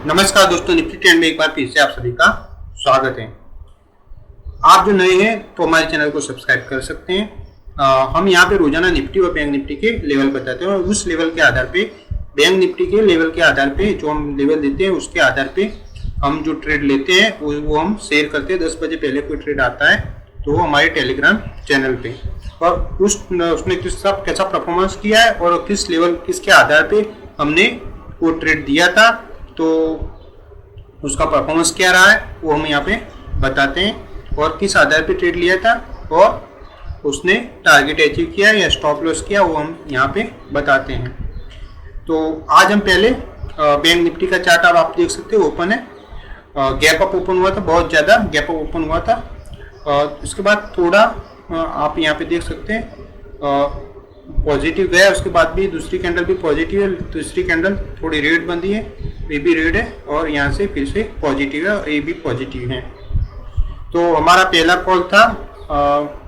नमस्कार दोस्तों, Nifty trend में एक बार फिर से आप सभी का स्वागत है। आप जो नए हैं तो हमारे चैनल को सब्सक्राइब कर सकते हैं। हम यहाँ पे रोजाना निफ्टी और बैंक निफ्टी के लेवल बताते हैं और उस लेवल के आधार पे, बैंक निफ्टी के लेवल के आधार पे जो हम लेवल देते हैं उसके आधार पे हम जो ट्रेड लेते हैं वो हम शेयर करते हैं। 10 बजे पहले कोई ट्रेड आता है तो हमारे टेलीग्राम चैनल पे, और उसने कैसा परफॉर्मेंस किया है और किस लेवल किसके आधार पे हमने वो ट्रेड दिया था, तो उसका परफॉर्मेंस क्या रहा है वो हम यहाँ पे बताते हैं, और किस आधार पे ट्रेड लिया था और उसने टारगेट अचीव किया या स्टॉप लॉस किया वो हम यहाँ पे बताते हैं। तो आज हम पहले बैंक निफ्टी का चार्ट आप देख सकते हो, ओपन है, गैप अप ओपन हुआ था, बहुत ज़्यादा गैप अप ओपन हुआ था। उसके बाद थोड़ा आप यहाँ पे देख सकते हैं पॉजिटिव गया, उसके बाद भी दूसरी कैंडल भी पॉजिटिव है, तीसरी कैंडल थोड़ी रेड बंदी है, ये भी रेड है, और यहाँ से फिर से पॉजिटिव है और ये भी पॉजिटिव है। तो हमारा पहला कॉल था,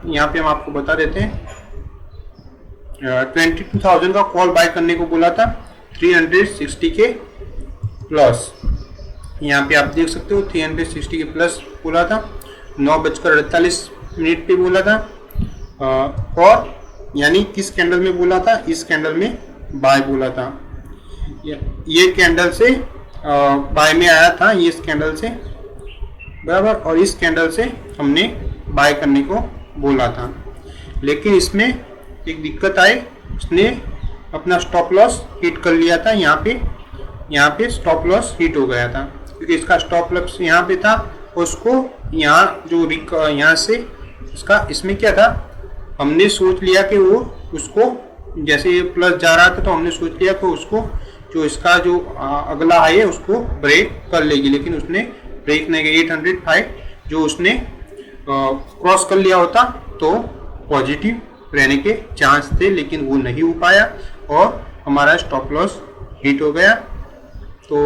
यहाँ पे हम आपको बता देते हैं, 22,000 का कॉल बाय करने को बोला था, 360 के प्लस, यहाँ पे आप देख सकते हो 360 के प्लस बोला था, 9:48 पे बोला था, और यानी किस कैंडल में बोला था, इस कैंडल में बाय बोला था। ये कैंडल से बाय में आया था, ये इस कैंडल से बराबर, और इस कैंडल से हमने बाय करने को बोला था। लेकिन इसमें एक दिक्कत आई, उसने अपना स्टॉप लॉस हिट कर लिया था, यहाँ पे स्टॉप लॉस हिट हो गया था, क्योंकि इसका स्टॉप लॉस यहाँ पे था, उसको यहाँ से इसका इसमें क्या था, हमने सोच लिया कि वो उसको जैसे ये प्लस जा रहा था तो हमने सोच लिया कि उसको जो इसका जो अगला हाई है उसको ब्रेक कर लेगी, लेकिन उसने ब्रेक नहीं किया। 805 जो उसने क्रॉस कर लिया होता तो पॉजिटिव रहने के चांस थे, लेकिन वो नहीं हो पाया और हमारा स्टॉप लॉस हिट हो गया। तो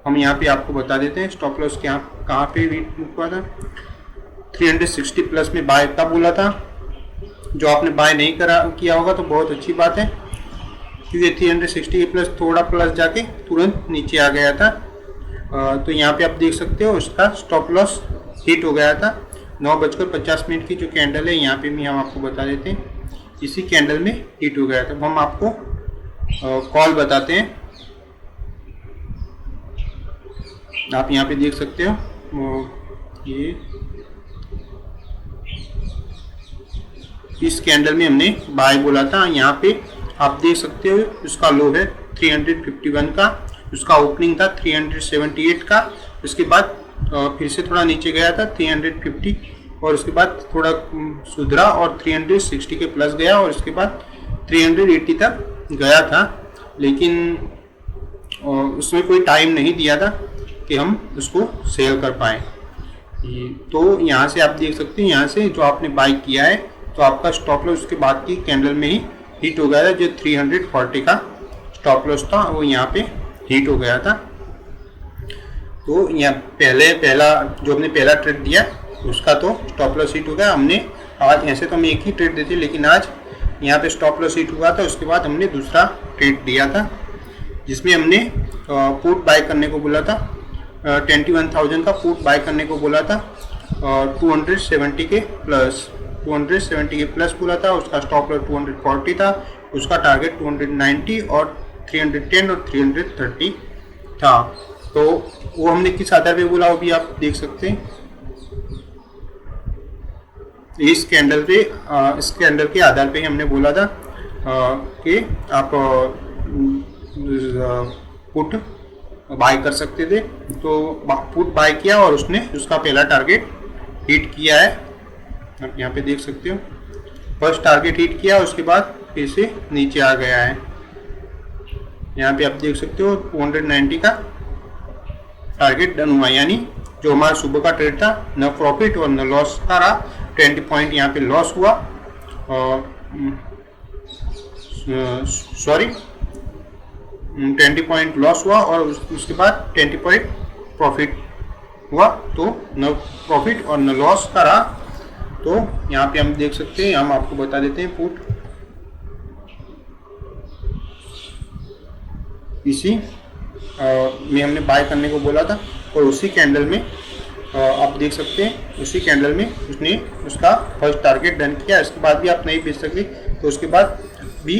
हम यहाँ पे आपको बता देते हैं स्टॉप लॉस कहाँ पे हिट हुआ था। 360 प्लस में बाय तब बोला था, जो आपने बाय नहीं किया होगा तो बहुत अच्छी बात है, क्योंकि 360 के प्लस थोड़ा प्लस जाके तुरंत नीचे आ गया था। तो यहाँ पे आप देख सकते हो उसका स्टॉप लॉस हिट हो गया था। 9:50 की जो कैंडल है यहाँ पे भी हम आपको बता देते हैं, इसी कैंडल में हिट हो गया था। हम आपको कॉल बताते हैं, आप यहाँ पे देख सकते हो, ये इस कैंडल में हमने बाय बोला था। यहाँ पे आप देख सकते हो उसका लो है 351 का, उसका ओपनिंग था 378 का, उसके बाद फिर से थोड़ा नीचे गया था 350, और उसके बाद थोड़ा सुधरा और 360 के प्लस गया, और उसके बाद 380 तक गया था, लेकिन उसमें कोई टाइम नहीं दिया था कि हम उसको सेल कर पाए। तो यहाँ से आप देख सकते हैं, यहाँ से जो आपने बाय किया है तो आपका स्टॉप लॉस उसके बाद की कैंडल में ही हिट हो गया था। जो 340 का स्टॉप लॉस था वो यहाँ पे हिट हो गया था। तो यहाँ पहला जो हमने पहला ट्रेड दिया उसका तो स्टॉप लॉस हिट हो गया। हमने आज ऐसे तो हम एक ही ट्रेड देते, लेकिन आज यहाँ पे स्टॉप लॉस हिट हुआ था, उसके बाद हमने दूसरा ट्रेड दिया था जिसमें हमने पुट बाय करने को बोला था, 21,000 का पुट बाय करने को बोला था, 270 के प्लस बोला था। उसका स्टॉप लॉस 240 था, उसका टारगेट 290 और 310 और 330 था। तो वो हमने किस आधार पे बोला वो भी आप देख सकते हैं, इस कैंडल के आधार पे हमने बोला था कि आप पुट बाय कर सकते थे। तो पुट बाय किया और उसने उसका पहला टारगेट हिट किया है, आप यहाँ पे देख सकते हो, फर्स्ट टारगेट हिट किया, उसके बाद फिर से नीचे आ गया है। यहाँ पे आप देख सकते हो 290 का टारगेट डन हुआ, यानी जो हमारा सुबह का ट्रेड था न प्रॉफिट और न लॉस का रहा। 20 पॉइंट यहाँ पे लॉस हुआ, सॉरी 20 पॉइंट लॉस हुआ और उसके बाद 20 पॉइंट प्रॉफिट हुआ, तो न प्रॉफिट और न लॉस का रहा। तो यहाँ पे हम देख सकते हैं, हम आपको बता देते हैं पुट इसी में हमने बाय करने को बोला था, और उसी कैंडल में आप देख सकते हैं उसी कैंडल में उसने उसका फर्स्ट टारगेट डन किया। इसके बाद भी आप नहीं बेच सकते, तो उसके बाद भी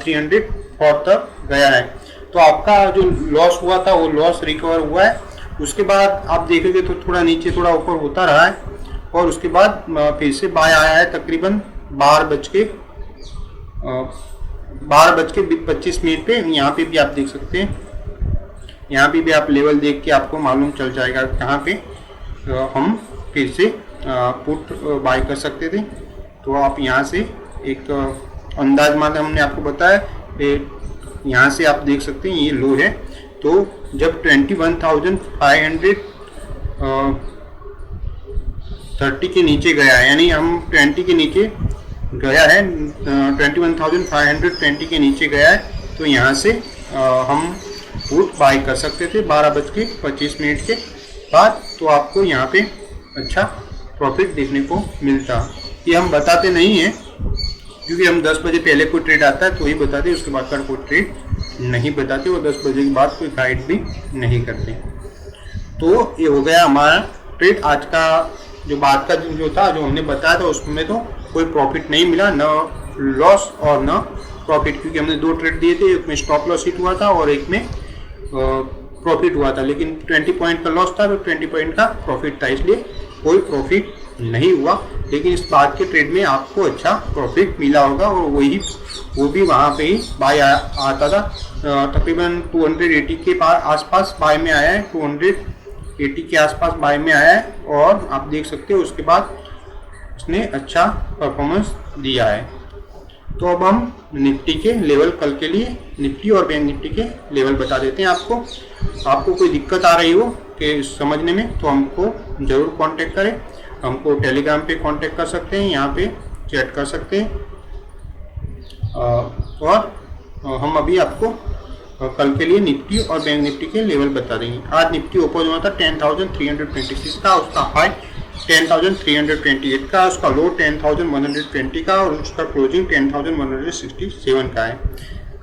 304 तक गया है। तो आपका जो लॉस हुआ था वो लॉस रिकवर हुआ है। उसके बाद आप देखेंगे तो थोड़ा नीचे थोड़ा ऊपर होता रहा है, और उसके बाद फिर से बाय आया है तकरीबन 12:25 पे। यहाँ पे भी आप देख सकते हैं, यहाँ पे भी आप लेवल देख के आपको मालूम चल जाएगा कहाँ पे हम फिर से पुट बाय कर सकते थे। तो आप यहाँ से एक अंदाज मान हमने आपको बताया, यहाँ से आप देख सकते हैं ये लो है। तो जब 21,530 के नीचे गया है, यानी हम 20 के नीचे गया है, 21,520 के नीचे गया है, तो यहाँ से हम पुट बाय कर सकते थे 12:25 के बाद। तो आपको यहाँ पे अच्छा प्रॉफिट देखने को मिलता। ये हम बताते नहीं हैं क्योंकि हम 10 बजे पहले कोई ट्रेड आता है तो ही बताते, उसके बाद का कोई ट्रेड नहीं बताते, और 10 बजे के बाद कोई गाइड भी नहीं करते। तो ये हो गया हमारा ट्रेड आज का। जो बात का जो था, जो हमने बताया था, उसमें तो कोई प्रॉफिट नहीं मिला, न लॉस और न प्रॉफिट, क्योंकि हमने 2 ट्रेड दिए थे, एक में स्टॉप लॉस हिट हुआ था और एक में प्रॉफिट हुआ था। लेकिन 20 पॉइंट का लॉस था तो 20 पॉइंट का प्रॉफिट था, इसलिए कोई प्रॉफिट नहीं हुआ। लेकिन इस बात के ट्रेड में आपको अच्छा प्रॉफिट मिला होगा, और वो भी वहाँ पे ही बाय आता था। तकरीबन 280 के आसपास बाय में आया है, 280 के आसपास बाय में आया है, और आप देख सकते हो उसके बाद उसने अच्छा परफॉर्मेंस दिया है। तो अब हम निफ्टी के लेवल कल के लिए, निफ्टी और बैंक निफ्टी के लेवल बता देते हैं आपको कोई दिक्कत आ रही हो कि समझने में, तो हमको ज़रूर कांटेक्ट करें। हमको टेलीग्राम पे कांटेक्ट कर सकते हैं, यहाँ पे चैट कर सकते हैं, और हम अभी आपको कल के लिए निफ्टी और बैंक निफ्टी के लेवल बता देंगे। आज निफ्टी ओपन हुआ था 10,326 का, उसका हाई 10,328 का, उसका लो 10,120 का, और उसका क्लोजिंग 10,167 का है।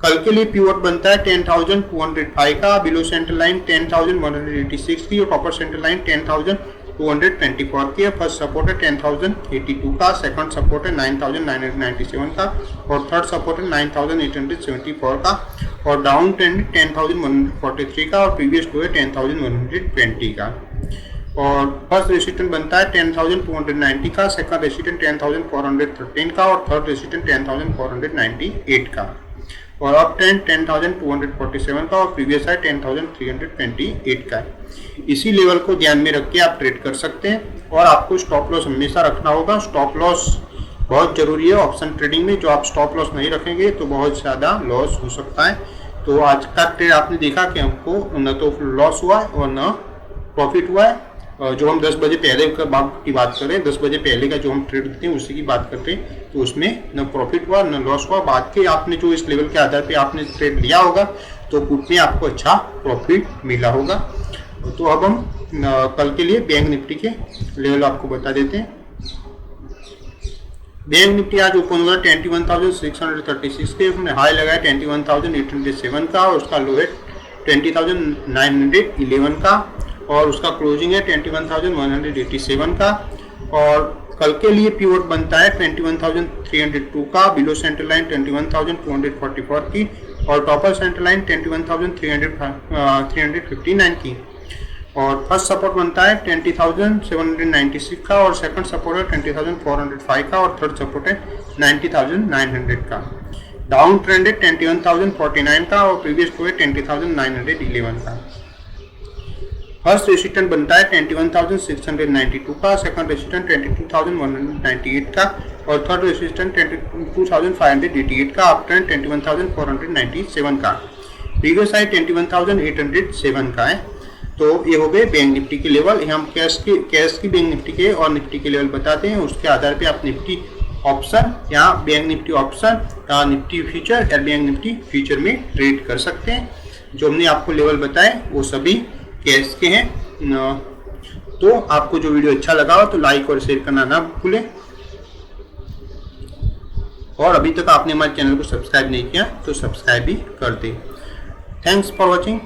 कल के लिए पीवट बनता है 10,205 का, बिलो सेंटर लाइन 10,186 की, और टॉपर सेंटर लाइन 10,224 की है। फर्स्ट सपोर्ट है 10,082 का, सेकंड सपोर्ट है 9,997 का, और थर्ड सपोर्ट है 9,874 का, और डाउन ट्रेंड 10,143 का, और प्रीवियस लो है 10,120 का। और फर्स्ट रेसिस्टेंट बनता है 10,290 का, सेकंड रेसिस्टेंट 10,413 का, और थर्ड रेसिस्टेंट 10,498 का, और अप ट्रेंड 10,247 का, और प्रीवियस है 10,328 का है। इसी लेवल को ध्यान में रख के आप ट्रेड कर सकते हैं, और आपको स्टॉप लॉस हमेशा रखना होगा। स्टॉप लॉस बहुत जरूरी है ऑप्शन ट्रेडिंग में। जो आप स्टॉप लॉस नहीं रखेंगे तो बहुत ज़्यादा लॉस हो सकता है। तो आज का ट्रेड आपने देखा कि हमको न तो लॉस हुआ है और न प्रॉफिट हुआ है। जो हम 10 बजे पहले की बात कर रहे हैं, 10 बजे पहले का जो हम ट्रेड देते हैं उसी की बात करते हैं, तो उसमें न प्रॉफिट हुआ न लॉस हुआ। बाद के आपने जो इस लेवल के आधार पे आपने ट्रेड लिया होगा तो पुट में आपको अच्छा प्रॉफिट मिला होगा। तो अब हम कल के लिए बैंक निफ्टी के लेवल आपको बता देते हैं। बैंक निफ्टी आज ओपन हुआ 21,636 के, उसने हाई लगाया 21,807 का, और उसका लो है 20,911 का, और उसका क्लोजिंग है 21,187 का। और कल के लिए पीवट बनता है 21,302 का, बिलो सेंटर लाइन 21,244 की, और टॉपर सेंटर लाइन 21,359 की, और फर्स्ट सपोर्ट बनता है 20,796 का, और सेकंड सपोर्ट है 20,405 का, और थर्ड सपोर्ट है 90,900 का। डाउन ट्रेंड है 21,049 का, और प्रीवियस लो है 20,911 का। फर्स्ट रेसिस्टेंट बनता है 21,692 का, सेकंड रेसिस्टेंट 22,198 का, और थर्ड रेसिस्टेंट 22,588 का, अप ट्रेंड 21,497 का। प्रीवियस हाई 21,807 का है। तो ये हो गए बैंक निफ्टी के लेवल। हम कैश की बैंक निफ्टी के और निफ्टी के लेवल बताते हैं, उसके आधार पे आप निफ्टी ऑप्शन या बैंक निफ्टी ऑप्शन या निफ्टी फ्यूचर या बैंक निफ्टी फ्यूचर में ट्रेड कर सकते हैं। जो हमने आपको लेवल बताए वो सभी कैश के हैं। तो आपको जो वीडियो अच्छा लगा हो तो लाइक और शेयर करना ना भूलें, और अभी तक आपने हमारे चैनल को सब्सक्राइब नहीं किया तो सब्सक्राइब भी कर दें। Thanks for watching.